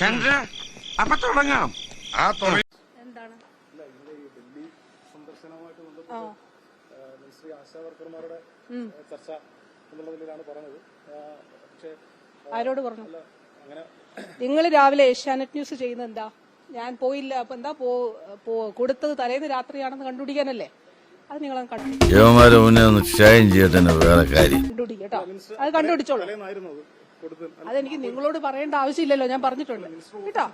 ചന്ദ്ര അപ്പൊ തുടങ്ങാം. എന്താണ് ഡൽഹി സന്ദർശനവുമായിട്ട് ബന്ധപ്പെട്ട് മിനിസ്ട്രി ആശാവർക്കർമാരുടെ ചർച്ച എന്നുള്ള നിലയിലാണ് പറഞ്ഞത്. പക്ഷേ ആരോട് പറഞ്ഞു? അങ്ങനെ നിങ്ങൾ രാവിലെ ഏഷ്യാനെറ്റ് ന്യൂസ് ചെയ്യുന്നത് എന്താ? ഞാൻ പോയില്ല, അപ്പൊ എന്താ കൊടുത്തത് തലേന്ന് രാത്രിയാണെന്ന് കണ്ടുപിടിക്കാനല്ലേ? അത് നിങ്ങൾ കണ്ടുപിടിക്കും കേട്ടോ, അത് കണ്ടുപിടിച്ചോളൂ. അതെനിക്ക് നിങ്ങളോട് പറയേണ്ട ആവശ്യമില്ലല്ലോ, ഞാൻ പറഞ്ഞിട്ടുണ്ട് കേട്ടോ.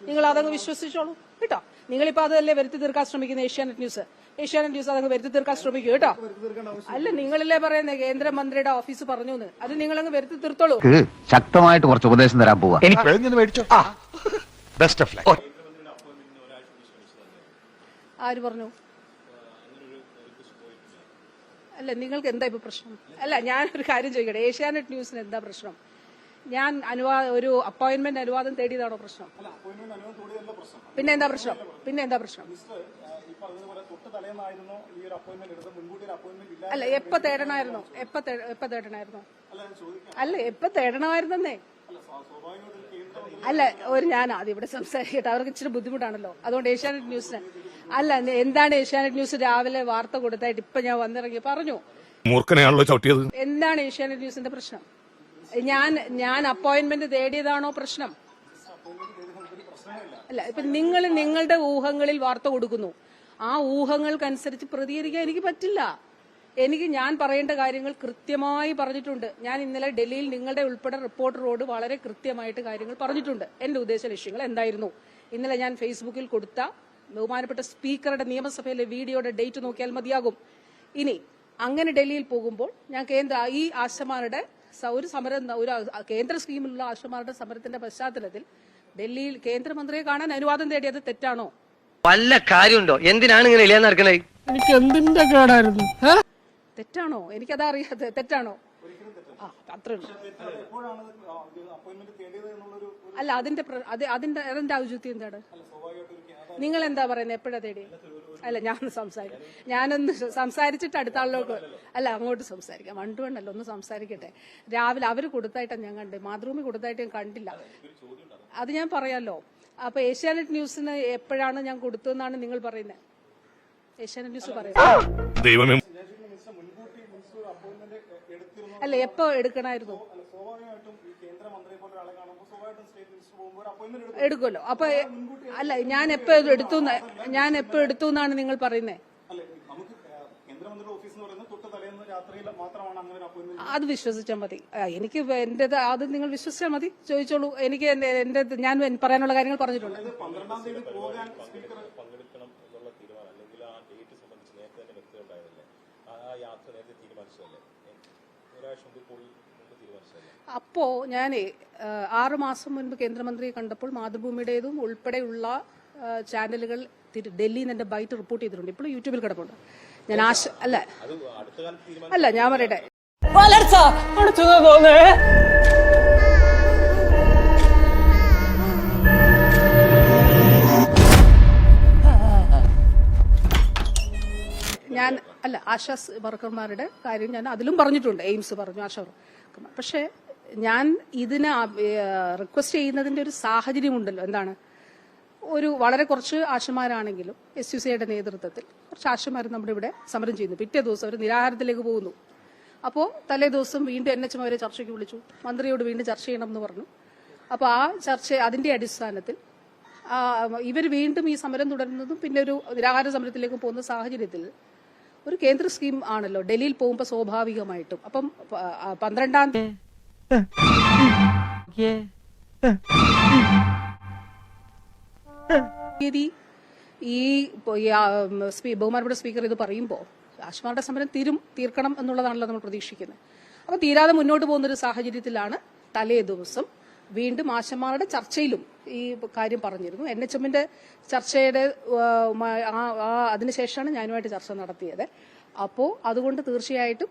നിങ്ങൾ അതങ്ങ് വിശ്വസിച്ചോളൂ കേട്ടോ. നിങ്ങളിപ്പോ അതല്ലേ വരുത്തി തീർക്കാൻ ശ്രമിക്കുന്ന ഏഷ്യാനെറ്റ് ന്യൂസ് അതങ്ങ് വരുത്തി തീർക്കാൻ ശ്രമിക്കൂ കേട്ടോ. അല്ല, നിങ്ങളല്ലേ പറയുന്നത് കേന്ദ്രമന്ത്രിയുടെ ഓഫീസ് പറഞ്ഞു എന്ന്, അത് നിങ്ങളങ്ങ് വരുത്തി തീർത്തോളൂ. ശക്തമായിട്ട് കുറച്ച് ഉപദേശം തരാൻ പോവാ. ആര് പറഞ്ഞു? അല്ല, നിങ്ങൾക്ക് എന്താ ഇപ്പൊ പ്രശ്നം? അല്ല, ഞാനൊരു കാര്യം ചോദിക്കട്ടെ, ഏഷ്യാനെറ്റ് ന്യൂസിന് എന്താ പ്രശ്നം? ഞാൻ ഒരു അപ്പോയിന്റ്മെന്റ് അനുവാദം തേടിയതാണോ പ്രശ്നം? പിന്നെ എന്താ പ്രശ്നം? അല്ല, എപ്പോ തേടണമായിരുന്നു? അല്ല, എപ്പോ തേടണമായിരുന്നേ? അല്ല, ഞാൻ ആദ്യം ഇവിടെ സംസാരിക്കട്ടെ, അവർക്ക് ഇച്ചിരി ബുദ്ധിമുട്ടാണല്ലോ. അതുകൊണ്ട് ഏഷ്യാനെറ്റ് ന്യൂസിന് അല്ല, എന്താണ് ഏഷ്യാനെറ്റ് ന്യൂസ് രാവിലെ വാർത്ത കൊടുത്തായിട്ട് ഇപ്പൊ ഞാൻ വന്നിറങ്ങി പറഞ്ഞു? എന്താണ് ഏഷ്യാനെറ്റ് ന്യൂസിന്റെ പ്രശ്നം? ഞാൻ അപ്പോയിന്റ്മെന്റ് തേടിയതാണോ പ്രശ്നം? അല്ല, ഇപ്പൊ നിങ്ങൾ നിങ്ങളുടെ ഊഹങ്ങളിൽ വാർത്ത കൊടുക്കുന്നു. ആ ഊഹങ്ങൾക്കനുസരിച്ച് പ്രതികരിക്കാൻ എനിക്ക് പറ്റില്ല. ഞാൻ പറയേണ്ട കാര്യങ്ങൾ കൃത്യമായി പറഞ്ഞിട്ടുണ്ട്. ഞാൻ ഇന്നലെ ഡൽഹിയിൽ നിങ്ങളുടെ ഉൾപ്പെടെ റിപ്പോർട്ടറോട് വളരെ കൃത്യമായിട്ട് കാര്യങ്ങൾ പറഞ്ഞിട്ടുണ്ട്. എന്റെ ഉദ്ദേശ ലക്ഷ്യങ്ങൾ എന്തായിരുന്നു? ഇന്നലെ ഞാൻ ഫേസ്ബുക്കിൽ കൊടുത്ത ബഹുമാനപ്പെട്ട സ്പീക്കറുടെ നിയമസഭയിലെ വീഡിയോയുടെ ഡേറ്റ് നോക്കിയാൽ മതിയാകും. ഇനി അങ്ങനെ ഡൽഹിയിൽ പോകുമ്പോൾ ഞാൻ ഈ ആശമാരുടെ ഒരു സമരം, ഒരു കേന്ദ്ര സ്കീമിലുള്ള ആശമാരുടെ സമരത്തിന്റെ പശ്ചാത്തലത്തിൽ ഡൽഹിയിൽ കേന്ദ്രമന്ത്രിയെ കാണാൻ അനുവാദം തേടിയത് തെറ്റാണോ? വല്ല കാര്യമുണ്ടോ? എന്തിനാണ് ഇങ്ങനെ ഇല്ലാന്ന് നടക്കണേ? എനിക്ക് എന്തിന്റെ കേടായിരുന്നു? തെറ്റാണോ? എനിക്കതാ അറിയാതെ. തെറ്റാണോ? അത്രേ ഉള്ളൂ. അല്ല, അതിന്റെ ഔചിത്യം എന്താണ്? നിങ്ങൾ എന്താ പറയുന്നത്? എപ്പോഴാ തേടി? അല്ല, ഞാനൊന്ന് സംസാരിച്ചിട്ട് അടുത്ത ആളിലോട്ട് അങ്ങോട്ട് സംസാരിക്കാം. 1 to 1 അല്ല, ഒന്ന് സംസാരിക്കട്ടെ. രാവിലെ അവര് കൊടുത്തായിട്ടാണ് ഞാൻ കണ്ടത്, മാതൃഭൂമി കൊടുത്തായിട്ട് ഞാൻ കണ്ടില്ല. അത് ഞാൻ പറയാലോ. അപ്പൊ ഏഷ്യാനെറ്റ് ന്യൂസിന് എപ്പോഴാണ് ഞാൻ കൊടുത്തതെന്നാണ് നിങ്ങൾ പറയുന്നത്? ഏഷ്യാനെറ്റ് ന്യൂസ് പറയുന്നത് അല്ല, എപ്പോ എടുക്കണമായിരുന്നു? എടുക്കുമല്ലോ. അപ്പൊ അല്ല, ഞാൻ എപ്പോ എടുത്തു എന്നാണ് നിങ്ങൾ പറയുന്നത്? അത് വിശ്വസിച്ചാൽ മതി. എനിക്ക് എന്റേത് അത് നിങ്ങൾ വിശ്വസിച്ചാൽ മതി. ചോദിച്ചോളൂ. എനിക്ക് ഞാൻ പറയാനുള്ള കാര്യങ്ങൾ പറഞ്ഞിട്ടുണ്ട്. അപ്പോ ഞാൻ 6 മാസം മുൻപ് കേന്ദ്രമന്ത്രിയെ കണ്ടപ്പോൾ മാതൃഭൂമിയുടേതും ഉൾപ്പെടെയുള്ള ചാനലുകൾ ഡൽഹിയിൽ നിന്ന് എന്റെ ബൈറ്റ് റിപ്പോർട്ട് ചെയ്തിട്ടുണ്ട്. ഇപ്പോൾ യൂട്യൂബിൽ കിടപ്പുണ്ട്. ഞാൻ ഞാൻ പറയട്ടെ, ആശാ വർക്കർമാരുടെ കാര്യം ഞാൻ അതിലും പറഞ്ഞിട്ടുണ്ട്. എയിംസ് പറഞ്ഞു, ആശാ വർക്കർമാർ. പക്ഷെ ഞാൻ ഇതിനെ റിക്വസ്റ്റ് ചെയ്യുന്നതിന്റെ ഒരു സാഹചര്യമുണ്ടല്ലോ. എന്താണ്? വളരെ കുറച്ച് ആശമാരാണെങ്കിലും SUCIയുടെ നേതൃത്വത്തിൽ കുറച്ച് ആശമാർ നമ്മുടെ ഇവിടെ സമരം ചെയ്യുന്നു. പിറ്റേ ദിവസം അവർ നിരാഹാരത്തിലേക്ക് പോകുന്നു. അപ്പോൾ തലേ ദിവസം വീണ്ടും NHM അവരെ ചർച്ചയ്ക്ക് വിളിച്ചു. മന്ത്രിയോട് വീണ്ടും ചർച്ച ചെയ്യണം എന്ന് പറഞ്ഞു. അപ്പോൾ ആ അതിന്റെ അടിസ്ഥാനത്തിൽ ഇവർ വീണ്ടും ഈ സമരം തുടരുന്നതും പിന്നെ ഒരു നിരാഹാര സമരത്തിലേക്ക് പോകുന്ന സാഹചര്യത്തിൽ ഒരു കേന്ദ്ര സ്കീം ആണല്ലോ ഡൽഹിയിൽ പോകുമ്പോൾ സ്വാഭാവികമായിട്ടും. അപ്പം 12-ാം തീയതി ഈ ബഹുമാനപ്പെട്ട സ്പീക്കർ ഇത് പറയുമ്പോൾ ആശമാരുടെ സമരം തീർക്കണം എന്നുള്ളതാണല്ലോ നമ്മൾ പ്രതീക്ഷിക്കുന്നത്. അപ്പൊ തീരാതെ മുന്നോട്ട് പോകുന്നൊരു സാഹചര്യത്തിലാണ് തലേ ദിവസം വീണ്ടും ആശമാരുടെ ചർച്ചയിലും ഈ കാര്യം പറഞ്ഞിരുന്നു. NHMന്റെ ചർച്ചയുടെ അതിനുശേഷമാണ് ഞാനുമായിട്ട് ചർച്ച നടത്തിയത്. അപ്പോൾ അതുകൊണ്ട് തീർച്ചയായിട്ടും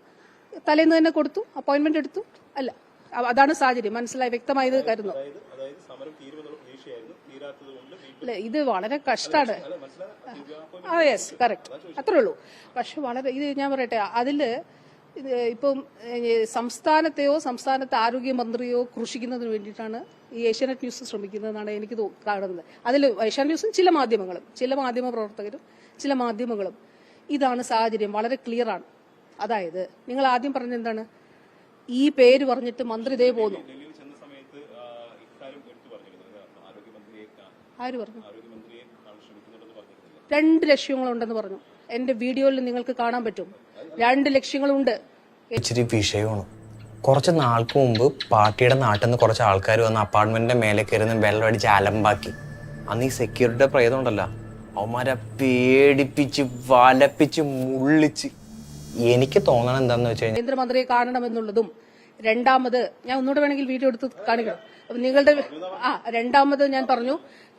തലേന്ന് തന്നെ കൊടുത്തു, അപ്പോയിന്റ്മെന്റ് എടുത്തു. അല്ല, അതാണ് സാഹചര്യം. മനസ്സിലായി, വ്യക്തമായത് കരുതുന്നു. അല്ല, ഇത് വളരെ കഷ്ടമാണ്. യെസ്, കറക്റ്റ്, അത്രേ ഉള്ളൂ. പക്ഷെ ഇത് ഞാൻ പറയട്ടെ, അതില് ഇപ്പം സംസ്ഥാനത്തെയോ സംസ്ഥാനത്തെ ആരോഗ്യമന്ത്രിയോ ക്രൂശിക്കുന്നതിന് വേണ്ടിയിട്ടാണ് ഈ ഏഷ്യാനെറ്റ് ന്യൂസ് ശ്രമിക്കുന്നതെന്നാണ് എനിക്ക് കാണുന്നത്. അതിൽ ഏഷ്യാനെറ്റ് ന്യൂസും ചില മാധ്യമ പ്രവർത്തകരും ചില മാധ്യമങ്ങളും ഇതാണ് സാഹചര്യം. വളരെ ക്ലിയർ ആണ്. അതായത് നിങ്ങൾ ആദ്യം പറഞ്ഞത് എന്താണ്, ഈ പേര് പറഞ്ഞിട്ട് മന്ത്രി ഇതേ പോന്നു. ആര് പറഞ്ഞു? 2 ലക്ഷ്യങ്ങളുണ്ടെന്ന് പറഞ്ഞു. എന്റെ വീഡിയോയിൽ നിങ്ങൾക്ക് കാണാൻ പറ്റും. 2 ലക്ഷ്യങ്ങളുണ്ട്. ഇച്ചിരി വിഷയമാണ്. കുറച്ച് നാൾക്ക് മുമ്പ് പാർട്ടിയുടെ നാട്ടിൽ നിന്ന് കുറച്ച് ആൾക്കാർ വന്ന് അപ്പാർട്ട്മെന്റിന്റെ മേലെ കയറുന്ന വെള്ളം അടിച്ച് അലമ്പാക്കി. അന്ന് ഈ സെക്യൂരിറ്റിയുടെ പ്രേതം ഉണ്ടല്ലോ, അവന്മാരെ പേടിപ്പിച്ച് വലപ്പിച്ച് മുള്ളിച്ച്. എനിക്ക് തോന്നണം എന്താന്ന് വെച്ച് കഴിഞ്ഞാൽ കേന്ദ്രമന്ത്രിയെ കാണണമെന്നുള്ളതും, രണ്ടാമത് ഞാൻ ഒന്നുകൂടെ വേണമെങ്കിൽ വീഡിയോ എടുത്ത് കാണിക്കണം. നിങ്ങളുടെ രണ്ടാമത് ഞാൻ പറഞ്ഞു,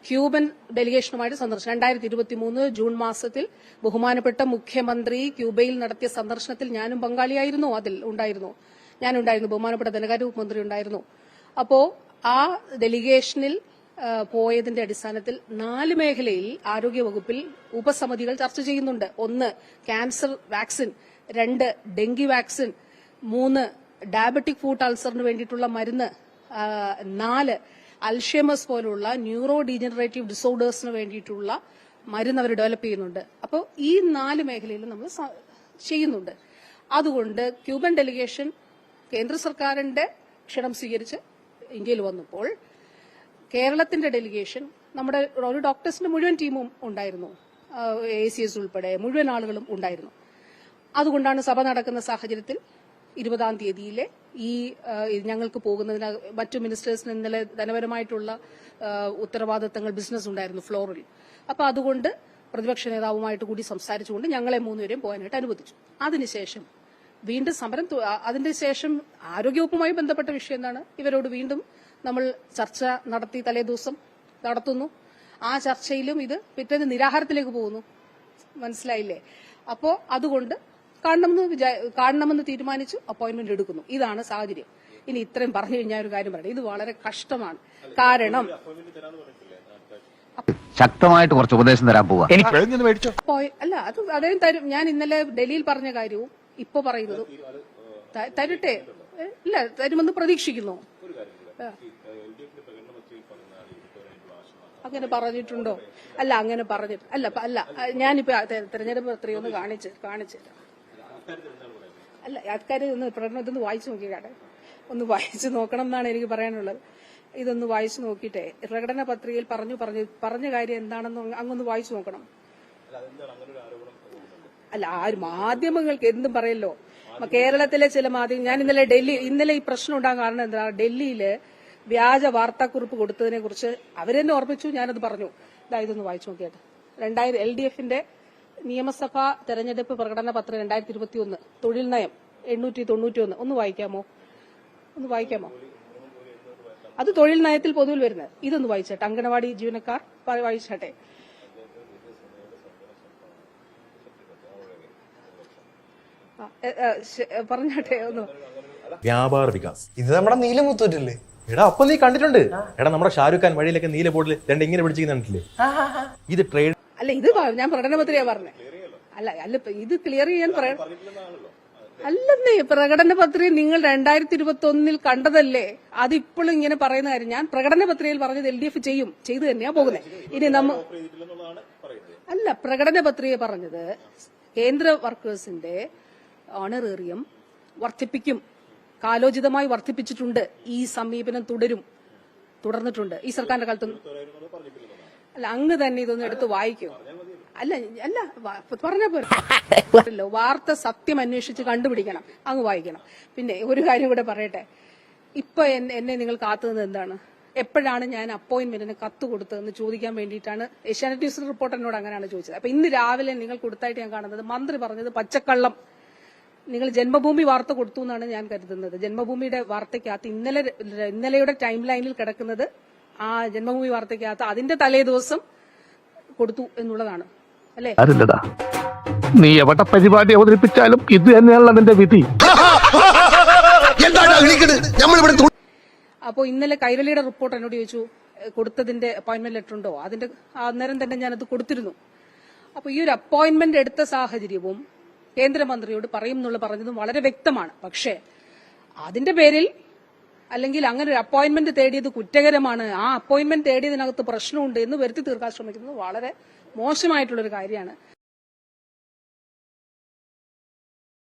ക്യൂബൻ ഡെലിഗേഷനുമായിട്ട് സന്ദർശനം 2023 ജൂൺ മാസത്തിൽ ബഹുമാനപ്പെട്ട മുഖ്യമന്ത്രി ക്യൂബയിൽ നടത്തിയ സന്ദർശനത്തിൽ ഞാനും പങ്കാളിയായിരുന്നു. അതിൽ ഉണ്ടായിരുന്നു, ഞാനുണ്ടായിരുന്നു, ബഹുമാനപ്പെട്ട ധനകാര്യ മന്ത്രി ഉണ്ടായിരുന്നു. അപ്പോ ആ ഡെലിഗേഷനിൽ പോയതിന്റെ അടിസ്ഥാനത്തിൽ 4 മേഖലയിൽ ആരോഗ്യവകുപ്പിൽ ഉപസമിതികൾ ചർച്ച ചെയ്യുന്നുണ്ട്. 1 cancer vaccine, 2 dengue vaccine, 3 diabetic foot അൾസറിന് വേണ്ടിയിട്ടുള്ള മരുന്ന്, 4 അൽഷേമസ് പോലുള്ള ന്യൂറോ ഡീജനറേറ്റീവ് ഡിസോർഡേഴ്സിന് വേണ്ടിയിട്ടുള്ള മരുന്ന് അവർ ഡെവലപ്പ് ചെയ്യുന്നുണ്ട്. അപ്പോൾ ഈ 4 മേഖലയിലും നമ്മൾ ചെയ്യുന്നുണ്ട്. അതുകൊണ്ട് ക്യൂബൻ ഡെലിഗേഷൻ കേന്ദ്ര സർക്കാരിന്റെ ക്ഷണം സ്വീകരിച്ച് ഇന്ത്യയിൽ വന്നപ്പോൾ കേരളത്തിന്റെ ഡെലിഗേഷൻ നമ്മുടെ ഒരു ഡോക്ടേഴ്സിന്റെ മുഴുവൻ ടീമും ഉണ്ടായിരുന്നു, ACS ഉൾപ്പെടെ മുഴുവൻ ആളുകളും ഉണ്ടായിരുന്നു. അതുകൊണ്ടാണ് സഭ നടക്കുന്ന സാഹചര്യത്തിൽ 20-ാം തീയതിയിലെ ഈ ഞങ്ങൾക്ക് പോകുന്നതിന് മറ്റു മിനിസ്റ്റേഴ്സിന് ഇന്നലെ ധനപരമായിട്ടുള്ള ഉത്തരവാദിത്തങ്ങൾ ബിസിനസ് ഉണ്ടായിരുന്നു ഫ്ലോറിൽ. അപ്പൊ അതുകൊണ്ട് പ്രതിപക്ഷ നേതാവുമായിട്ട് കൂടി സംസാരിച്ചുകൊണ്ട് ഞങ്ങളെ 3 പേരെയും പോകാനായിട്ട് അനുവദിച്ചു. അതിനുശേഷം വീണ്ടും സമരം, അതിന്റെ ശേഷം ആരോഗ്യവകുപ്പുമായി ബന്ധപ്പെട്ട വിഷയം എന്താണ്, ഇവരോട് വീണ്ടും നമ്മൾ ചർച്ച നടത്തി, തലേദിവസം നടത്തുന്നു. ആ ചർച്ചയിലും ഇത് പിറ്റേന്ന് നിരാഹാരത്തിലേക്ക് പോകുന്നു. മനസ്സിലായില്ലേ? അപ്പോ അതുകൊണ്ട് കാണണമെന്ന് തീരുമാനിച്ചു, അപ്പോയിന്റ്മെന്റ് എടുക്കുന്നു. ഇതാണ് സാഹചര്യം. ഇനി ഇത്രയും പറഞ്ഞു കഴിഞ്ഞാൽ ഒരു കാര്യം പറയട്ടെ, ഇത് വളരെ കഷ്ടമാണ്. കാരണം ശക്തമായിട്ട് കുറച്ച് ഉപദേശം തരാൻ പോവാ. അല്ല, അത് അദ്ദേഹം തരും. ഞാൻ ഇന്നലെ ഡൽഹിയിൽ പറഞ്ഞ കാര്യവും ഇപ്പൊ പറയുന്നതും തരട്ടെ. ഇല്ല, തരുമെന്ന് പ്രതീക്ഷിക്കുന്നു. അങ്ങനെ പറഞ്ഞിട്ടുണ്ടോ? അല്ല, അങ്ങനെ പറഞ്ഞിട്ട് അല്ല. ഞാനിപ്പോ തെരഞ്ഞെടുപ്പ് പത്രിക കാണിച്ചു അല്ല, ആൾക്കാര് ഇതൊന്ന് വായിച്ചു നോക്കിക്കാട്ടെ, ഒന്ന് വായിച്ചു നോക്കണം എന്നാണ് എനിക്ക് പറയാനുള്ളത്. ഇതൊന്ന് വായിച്ചു നോക്കിയിട്ടേ പ്രകടന പത്രികയിൽ പറഞ്ഞ കാര്യം എന്താണെന്ന് അങ്ങൊന്ന് വായിച്ചു നോക്കണം. അല്ല, മാധ്യമങ്ങൾക്ക് എന്തും പറയല്ലോ. കേരളത്തിലെ ചില മാധ്യമങ്ങൾ, ഞാൻ ഇന്നലെ ഈ പ്രശ്നം ഉണ്ടാകാൻ കാരണം എന്താ, ഡൽഹിയില് വ്യാജ വാർത്താക്കുറിപ്പ് കൊടുത്തതിനെ കുറിച്ച് അവരെന്നെ ഓർമ്മിച്ചു, ഞാനത് പറഞ്ഞു. ഇതൊന്ന് വായിച്ചു നോക്കിയാട്ടെ. LDFന്റെ നിയമസഭാ തെരഞ്ഞെടുപ്പ് പ്രകടന പത്രം 2021 തൊഴിൽ നയം 891 ഒന്ന് വായിക്കാമോ? അത് തൊഴിൽ നയത്തിൽ പൊതുവിൽ വരുന്നത്. ഇതൊന്ന് വായിച്ചാട്ടെ. അംഗനവാടി ജീവനക്കാർ വായിച്ചാട്ടെ. പറഞ്ഞാട്ടെ ഒന്ന്. വ്യാപാര വികാസ്, ഇത് നമ്മുടെ നീലമുത്തൂറ്റല്ലേ? എടാ അപ്പൊ നീ കണ്ടിട്ടുണ്ട്. എടാ നമ്മുടെ ഷാരൂഖ് ഖാൻ വഴിയിലൊക്കെ നീല ബോർഡിൽ ഇങ്ങനെ പിടിച്ചിരിക്കുന്നില്ലേ? ഇത് ട്രേഡ് അല്ല, ഇത് ഞാൻ പ്രകടന പത്രിക പറഞ്ഞേ. അല്ല, ഇത് ക്ലിയർ ചെയ്യാൻ പറയാം. അല്ലെന്നേ, പ്രകടന പത്രിക നിങ്ങൾ 2021 കണ്ടതല്ലേ? അതിപ്പോഴും ഇങ്ങനെ പറയുന്ന കാര്യം ഞാൻ പ്രകടന പത്രികയിൽ പറഞ്ഞത് LDF ചെയ്തു തന്നെയാ പോകുന്നത്. ഇനി പ്രകടന പത്രിക പറഞ്ഞത് കേന്ദ്ര വർക്കേഴ്സിന്റെ ഓണറേറിയം വർദ്ധിപ്പിക്കും, കാലോചിതമായി വർദ്ധിപ്പിച്ചിട്ടുണ്ട്. ഈ സമീപനം തുടർന്നിട്ടുണ്ട് ഈ സർക്കാരിന്റെ കാലത്തൊന്നും. അല്ല, അങ്ങ് തന്നെ ഇതൊന്നും എടുത്ത് വായിക്കോ. അല്ല പറഞ്ഞ പോരല്ലോ, വാർത്ത സത്യം അന്വേഷിച്ച് കണ്ടുപിടിക്കണം, അങ്ങ് വായിക്കണം. പിന്നെ ഒരു കാര്യം കൂടെ പറയട്ടെ. ഇപ്പൊ എന്നെ നിങ്ങൾ കാത്തുന്നത് എന്താണ്? എപ്പോഴാണ് ഞാൻ അപ്പോയിന്റ്മെന്റിന് കത്ത് കൊടുത്തതെന്ന് ചോദിക്കാൻ വേണ്ടിയിട്ടാണ് ഏഷ്യാനെറ്റ് ന്യൂസ് റിപ്പോർട്ടർ എന്നോട് അങ്ങനെയാണ് ചോദിച്ചത്. അപ്പൊ ഇന്ന് രാവിലെ നിങ്ങൾ കൊടുത്തായിട്ട് ഞാൻ കാണുന്നത് മന്ത്രി പറഞ്ഞത് പച്ചക്കള്ളം. നിങ്ങൾ ജന്മഭൂമി വാർത്ത കൊടുത്തു എന്നാണ് ഞാൻ കരുതുന്നത്. ജന്മഭൂമിയുടെ വാർത്തയ്ക്കകത്ത് ഇന്നലെയുടെ ടൈം ലൈനിൽ കിടക്കുന്നത് ആ ജന്മഭൂമി വാർത്തയ്ക്കകത്ത് അതിന്റെ തലേ ദിവസം കൊടുത്തു എന്നുള്ളതാണ്, അല്ലേ? നീ എവിടെ പരിപാടി അവതരിപ്പിച്ചാലും ഇത് തന്നെയാണല്ലോ അതിന്റെ വിധി. അപ്പോ ഇന്നലെ കൈരളിയുടെ റിപ്പോർട്ട് എന്നോട് ചോദിച്ചു, കൊടുത്തതിന്റെ അപ്പോയിന്റ്മെന്റ് ലെറ്റർ ഉണ്ടോ? അതിന്റെ അന്നേരം തന്നെ ഞാനത് കൊടുത്തിരുന്നു. അപ്പൊ ഈ ഒരു അപ്പോയിന്റ്മെന്റ് എടുത്ത സാഹചര്യവും കേന്ദ്രമന്ത്രിയോട് പറയും എന്നുള്ള പറഞ്ഞതും വളരെ വ്യക്തമാണ്. പക്ഷേ അതിന്റെ പേരിൽ അല്ലെങ്കിൽ അങ്ങനെ ഒരു അപ്പോയിന്റ്മെന്റ് തേടിയത് കുറ്റകരമാണ്, ആ അപ്പോയിന്റ്മെന്റ് തേടിയതിനകത്ത് പ്രശ്നമുണ്ട് എന്ന് വരുത്തി തീർക്കാൻ ശ്രമിക്കുന്നത് വളരെ മോശമായിട്ടുള്ളൊരു കാര്യമാണ്.